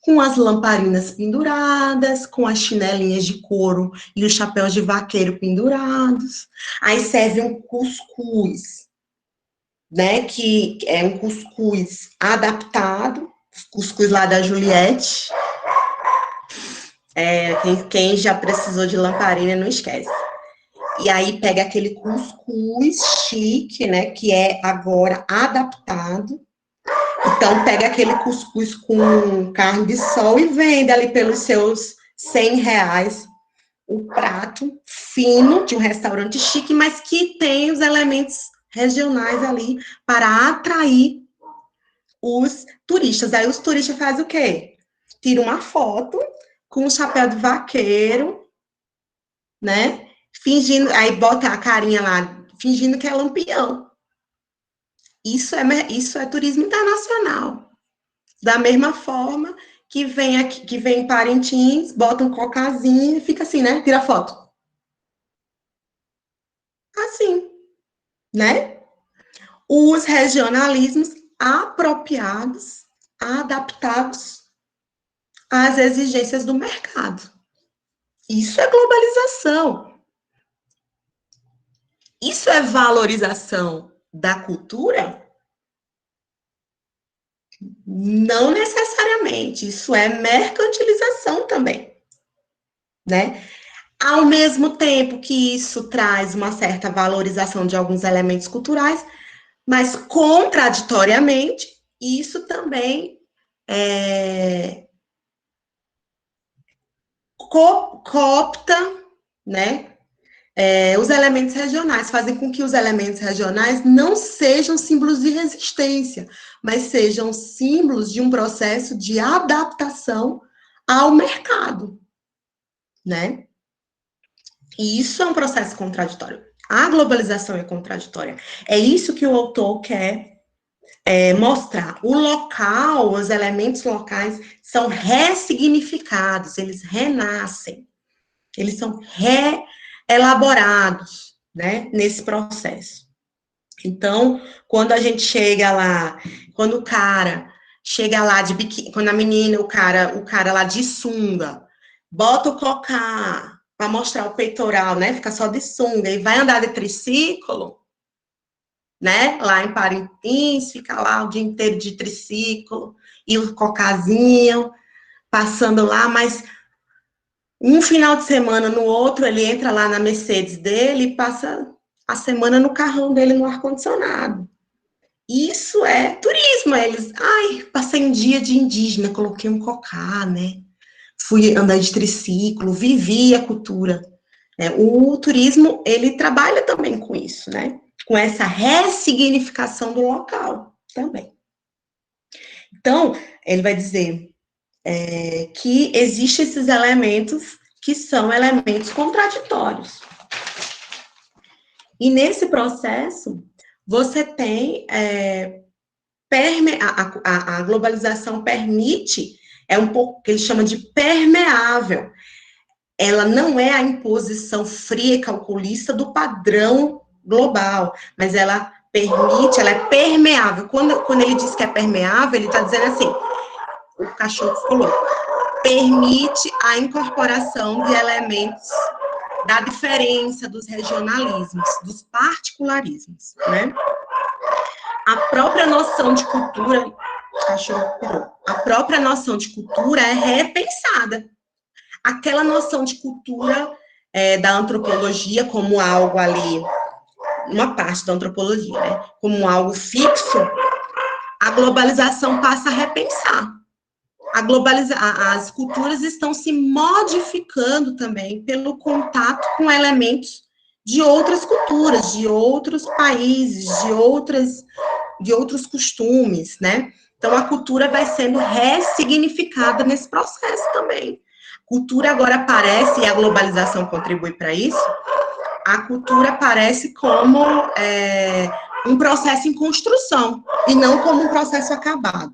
com as lamparinas penduradas, com as chinelinhas de couro e os chapéus de vaqueiro pendurados. Aí serve um cuscuz, né? Que é um cuscuz adaptado, cuscuz lá da Juliette. Quem já precisou de lamparina não esquece. E aí pega aquele cuscuz chique, né? Que é agora adaptado. Então, pega aquele cuscuz com carne de sol e vende ali pelos seus R$ 100 o prato fino de um restaurante chique, mas que tem os elementos regionais ali para atrair os turistas. Aí os turistas fazem o quê? tira uma foto com um chapéu de vaqueiro, né? Fingindo, aí bota a carinha lá, fingindo que é lampião. Isso é turismo internacional. Da mesma forma que vem aqui, que vem em Parintins, bota um cocazinho e fica assim, né? Tira foto. Assim, né? Os regionalismos apropriados, adaptados às exigências do mercado. Isso é globalização. Isso é valorização da cultura? Não necessariamente. Isso é mercantilização também, né? Ao mesmo tempo que isso traz uma certa valorização de alguns elementos culturais, mas contraditoriamente, isso também coopta, né? Os elementos regionais, fazem com que os elementos regionais não sejam símbolos de resistência, mas sejam símbolos de um processo de adaptação ao mercado, né? E isso é um processo contraditório. A globalização é contraditória. É isso que o autor quer mostrar. O local, os elementos locais são ressignificados, eles renascem, eles são reelaborados, né, nesse processo. Então, quando a gente chega lá, quando o cara chega lá de biquíni, quando a menina, o cara lá de sunga, bota o cocá para mostrar o peitoral, né? Fica só de sunga e vai andar de triciclo, né? Lá em Parintins, fica lá o dia inteiro de triciclo e o cocazinho passando lá, mas um final de semana no outro ele entra lá na Mercedes dele e passa a semana no carrão dele no ar-condicionado. Isso é turismo. Eles, ai, passei um dia de indígena, coloquei um cocá, né? Fui andar de triciclo, vivi a cultura. O turismo, ele trabalha também com isso, né? Com essa ressignificação do local também. Então, ele vai dizer que existem esses elementos que são elementos contraditórios. E nesse processo, você tem a globalização permite, um pouco que ele chama de permeável. Ela não é a imposição fria e calculista do padrão global, mas ela permite, ela é permeável. Quando ele diz que é permeável, ele está dizendo assim, o cachorro falou, permite a incorporação de elementos da diferença, dos regionalismos, dos particularismos, né? A própria noção de cultura, a própria noção de cultura é repensada. Aquela noção de cultura da antropologia como algo ali, uma parte da antropologia, né? Como algo fixo, a globalização passa a repensar. As culturas estão se modificando também pelo contato com elementos de outras culturas, de outros países, de outros costumes, né? Então, a cultura vai sendo ressignificada nesse processo também. Cultura agora aparece, e a globalização contribui para isso, a cultura aparece como um processo em construção, e não como um processo acabado,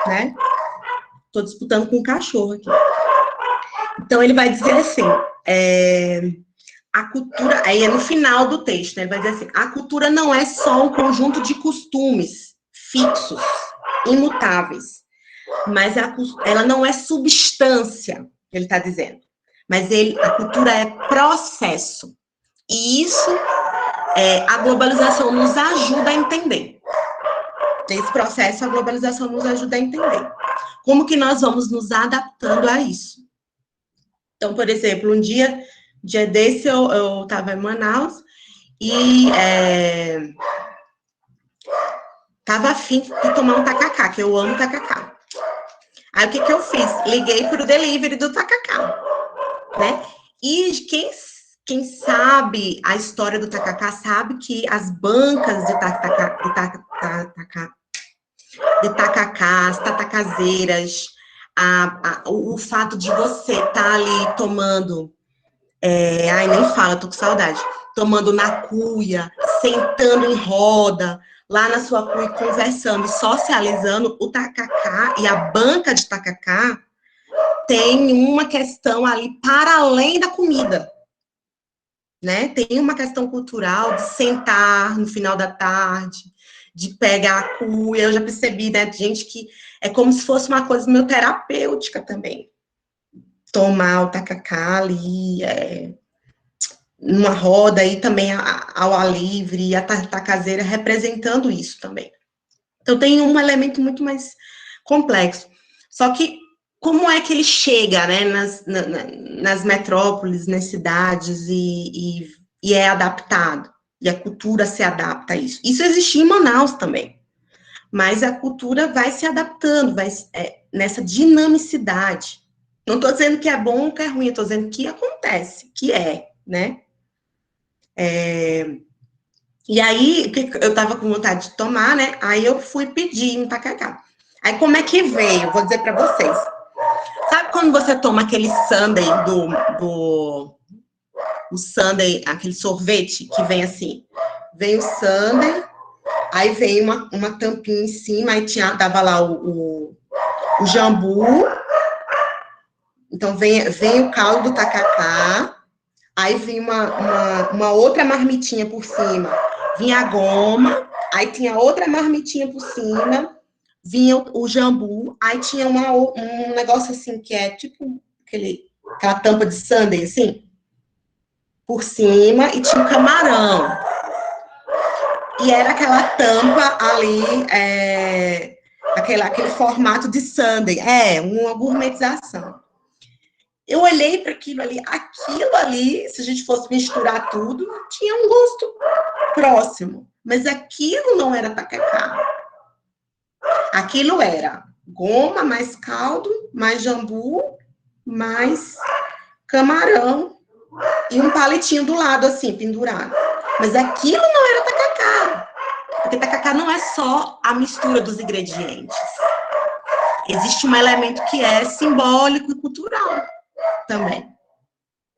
né? Estou disputando com um cachorro aqui. Então, ele vai dizer assim, a cultura, aí é no final do texto, né, ele vai dizer assim, a cultura não é só um conjunto de costumes fixos, imutáveis, mas ela não é substância, ele está dizendo, mas a cultura é processo, e isso a globalização nos ajuda a entender. Nesse processo, a globalização nos ajuda a entender. Como que nós vamos nos adaptando a isso? Então, por exemplo, um dia desse eu estava em Manaus e estava afim de tomar um tacacá, que eu amo tacacá. Aí, o que eu fiz? Liguei para o delivery do tacacá, né? E quem sabe a história do tacacá sabe que as bancas de tacacás, tatacazeiras, o fato de você estar ali tomando, ai, nem fala, tô com saudade, tomando na cuia, sentando em roda, lá na sua cuia, conversando e socializando, o tacacá e a banca de tacacá tem uma questão ali para além da comida, né? Tem uma questão cultural de sentar no final da tarde, de pegar a cuia. Eu já percebi, né, gente, que é como se fosse uma coisa meio terapêutica também. Tomar o tacacá ali, numa roda, e também ao ar livre, e a tacazeira representando isso também. Então, tem um elemento muito mais complexo. Só que, como é que ele chega, né, nas metrópoles, nas cidades, e é adaptado? E a cultura se adapta a isso. Isso existia em Manaus também. Mas a cultura vai se adaptando, nessa dinamicidade. Não estou dizendo que é bom ou que é ruim, estou dizendo que acontece, que né? E aí, eu estava com vontade de tomar, né? Aí eu fui pedir um tacacá. Aí, como é que veio? Vou dizer para vocês. Sabe quando você toma aquele sundae o sundae, aquele sorvete que vem assim? Vem o sundae, aí vem uma tampinha em cima, aí dava lá o jambu. Então, vem o caldo do tacacá, aí vem uma outra marmitinha por cima, vinha a goma, aí tinha outra marmitinha por cima, vinha o jambu, aí tinha um negócio assim, que é tipo aquela tampa de sundae, assim, por cima, e tinha o camarão. E era aquela tampa ali, aquele formato de sundae, uma gourmetização. Eu olhei para aquilo ali, se a gente fosse misturar tudo, tinha um gosto próximo. Mas aquilo não era tacacá. Aquilo era goma, mais caldo, mais jambu, mais camarão e um palitinho do lado, assim, pendurado. Mas aquilo não era tacacá. Porque tacacá não é só a mistura dos ingredientes. Existe um elemento que é simbólico e cultural também,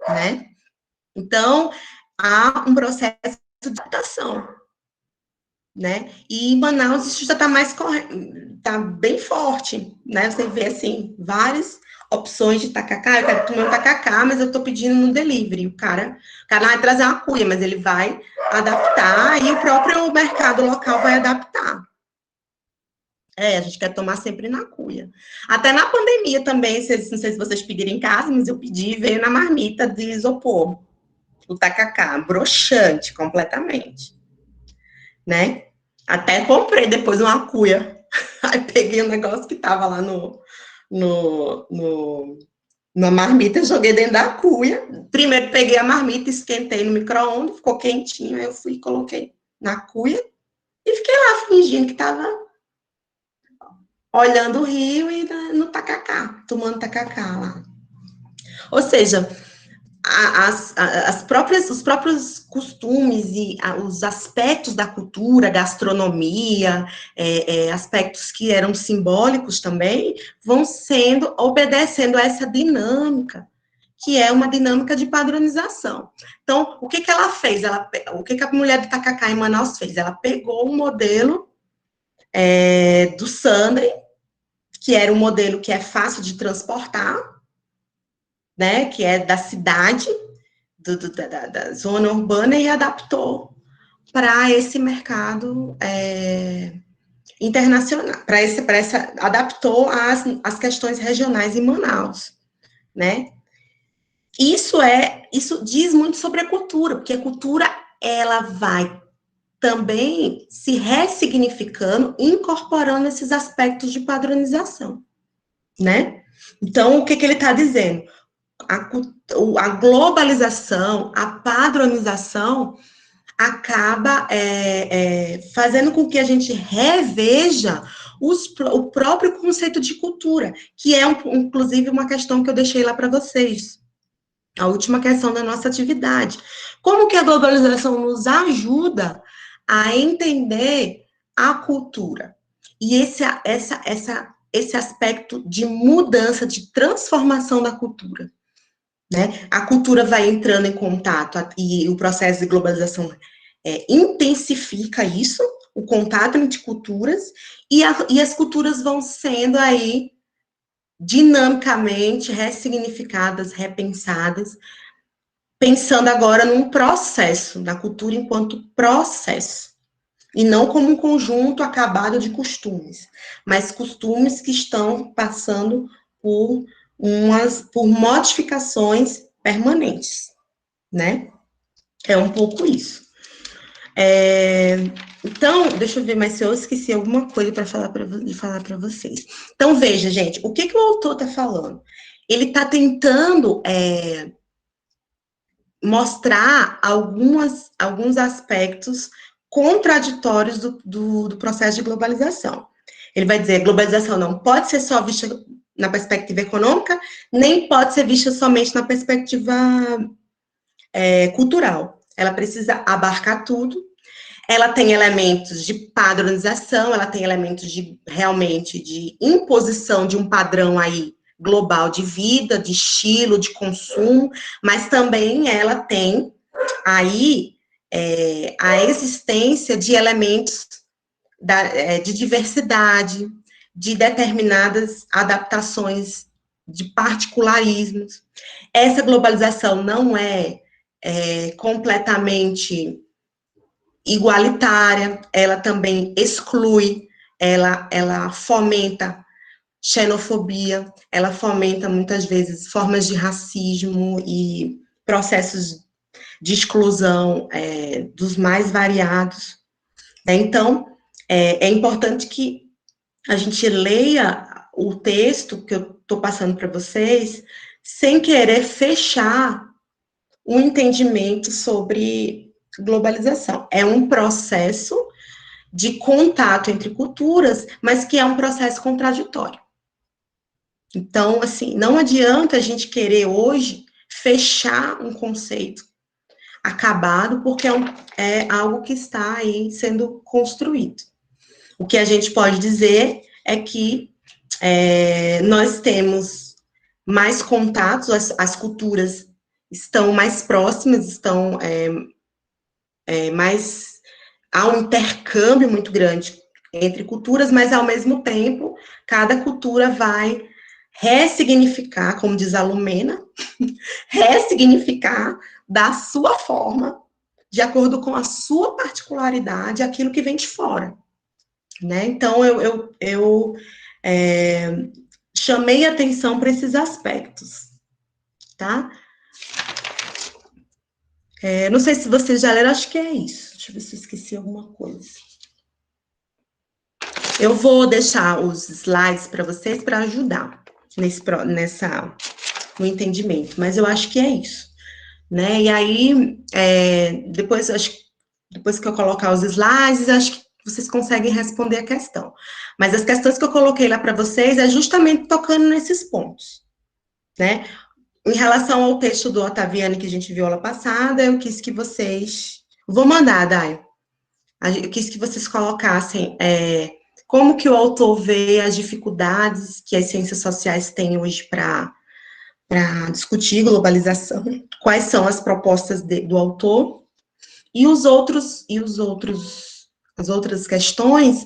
né? Então, há um processo de adaptação, né? E em Manaus isso já está tá bem forte, né? Você vê, assim, várias opções de tacacá. Eu quero tomar um tacacá, mas eu estou pedindo no delivery. O cara não vai trazer uma cuia, mas ele vai adaptar e o próprio mercado local vai adaptar. A gente quer tomar sempre na cuia. Até na pandemia também, não sei se vocês pediram em casa, mas eu pedi e veio na marmita de isopor. O tacacá, broxante completamente, né? Até comprei depois uma cuia. Aí peguei um negócio que tava lá na marmita, joguei dentro da cuia. Primeiro peguei a marmita, esquentei no micro-ondas, ficou quentinho, aí eu fui e coloquei na cuia e fiquei lá fingindo que tava olhando o rio e no tacacá, tomando tacacá lá. Ou seja, os próprios costumes e os aspectos da cultura, gastronomia, aspectos que eram simbólicos também, vão obedecendo a essa dinâmica, que é uma dinâmica de padronização. Então, o que ela fez? O que a mulher do tacacá em Manaus fez? Ela pegou um modelo do sundae, que era um modelo que é fácil de transportar, né, que é da cidade, da zona urbana, e adaptou para esse mercado internacional, adaptou as questões regionais em Manaus, né? Isso diz muito sobre a cultura, porque a cultura, ela vai também se ressignificando, incorporando esses aspectos de padronização, né? Então, o que ele está dizendo? A globalização, a padronização acaba fazendo com que a gente reveja o próprio conceito de cultura, que é, inclusive, uma questão que eu deixei lá para vocês, a última questão da nossa atividade. Como que a globalização nos ajuda a entender a cultura? E essa esse aspecto de mudança, de transformação da cultura, né? A cultura vai entrando em contato e o processo de globalização intensifica isso, o contato entre culturas, e as culturas vão sendo aí dinamicamente ressignificadas, repensadas, pensando agora num processo, da cultura enquanto processo, e não como um conjunto acabado de costumes, mas costumes que estão passando por modificações permanentes, né? É um pouco isso. Então, deixa eu ver mais se eu esqueci alguma coisa para falar para vocês. Então, veja, gente, o que o autor está falando? Ele está tentando mostrar alguns aspectos contraditórios do processo de globalização. Ele vai dizer, a globalização não pode ser só vista na perspectiva econômica, nem pode ser vista somente na perspectiva cultural. Ela precisa abarcar tudo. Ela tem elementos de padronização, ela tem elementos realmente de imposição de um padrão aí global de vida, de estilo, de consumo, mas também ela tem aí a existência de elementos de diversidade, de determinadas adaptações, de particularismos. Essa globalização não é completamente igualitária, ela também exclui, ela fomenta xenofobia, ela fomenta muitas vezes formas de racismo e processos de exclusão dos mais variados. Então, é importante que a gente leia o texto que eu estou passando para vocês, sem querer fechar um entendimento sobre globalização. É um processo de contato entre culturas, mas que é um processo contraditório. Então, assim, não adianta a gente querer hoje fechar um conceito acabado, porque é algo que está aí sendo construído. O que a gente pode dizer é que nós temos mais contatos, as culturas estão mais próximas, estão mais... Há um intercâmbio muito grande entre culturas, mas, ao mesmo tempo, cada cultura vai ressignificar, como diz a Lumena, ressignificar da sua forma, de acordo com a sua particularidade, aquilo que vem de fora, né? Então, eu chamei atenção para esses aspectos, tá? Não sei se vocês já leram, acho que é isso. Deixa eu ver se eu esqueci alguma coisa. Eu vou deixar os slides para vocês para ajudar no entendimento, mas eu acho que é isso, né? E aí, depois que eu colocar os slides, acho que vocês conseguem responder a questão. Mas as questões que eu coloquei lá para vocês é justamente tocando nesses pontos, né? Em relação ao texto do Ottaviani que a gente viu aula passada, eu quis que vocês... Vou mandar, Dai. Eu quis que vocês colocassem como que o autor vê as dificuldades que as ciências sociais têm hoje para discutir globalização, quais são as propostas do autor, e as outras questões,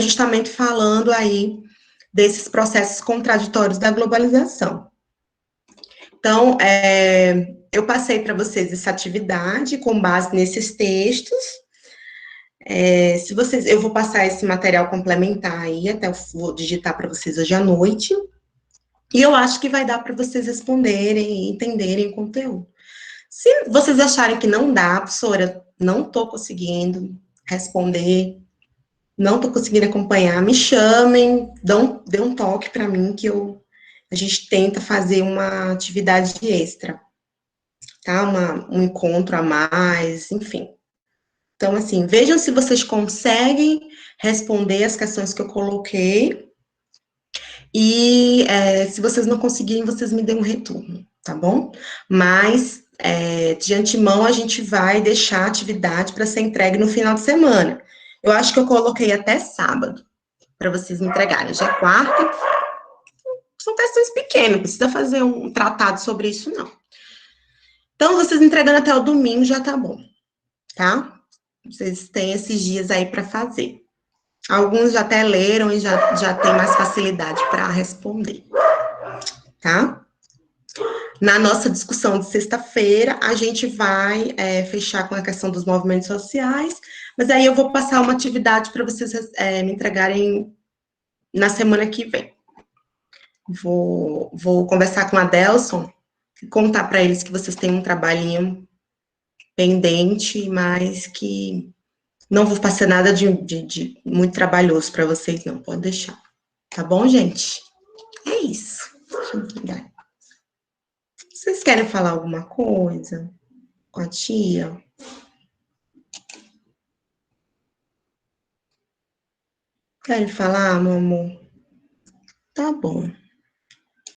justamente falando aí desses processos contraditórios da globalização. Então, eu passei para vocês essa atividade com base nesses textos. Eu vou passar esse material complementar aí, vou digitar para vocês hoje à noite, e eu acho que vai dar para vocês responderem e entenderem o conteúdo. Se vocês acharem que não dá, professora, não estou conseguindo responder, não estou conseguindo acompanhar, me chamem, dê um toque para mim que a gente tenta fazer uma atividade extra, tá? Um encontro a mais, enfim. Então, assim, vejam se vocês conseguem responder as questões que eu coloquei, e se vocês não conseguirem, vocês me dêem um retorno, tá bom? Mas, de antemão, a gente vai deixar a atividade para ser entregue no final de semana. Eu acho que eu coloquei até sábado, para vocês me entregarem. Já é quarta. São questões pequenas, não precisa fazer um tratado sobre isso, não. Então, vocês entregando até o domingo já tá bom, tá? Vocês têm esses dias aí para fazer. Alguns já até leram e já tem mais facilidade para responder, tá? Na nossa discussão de sexta-feira, a gente vai fechar com a questão dos movimentos sociais, mas aí eu vou passar uma atividade para vocês me entregarem na semana que vem. Vou conversar com a Delson e contar para eles que vocês têm um trabalhinho pendente, mas que não vou passar nada de muito trabalhoso para vocês, não, pode deixar. Tá bom, gente? É isso. Deixa eu pegar. Vocês querem falar alguma coisa com a tia? Querem falar, meu amor? Tá bom.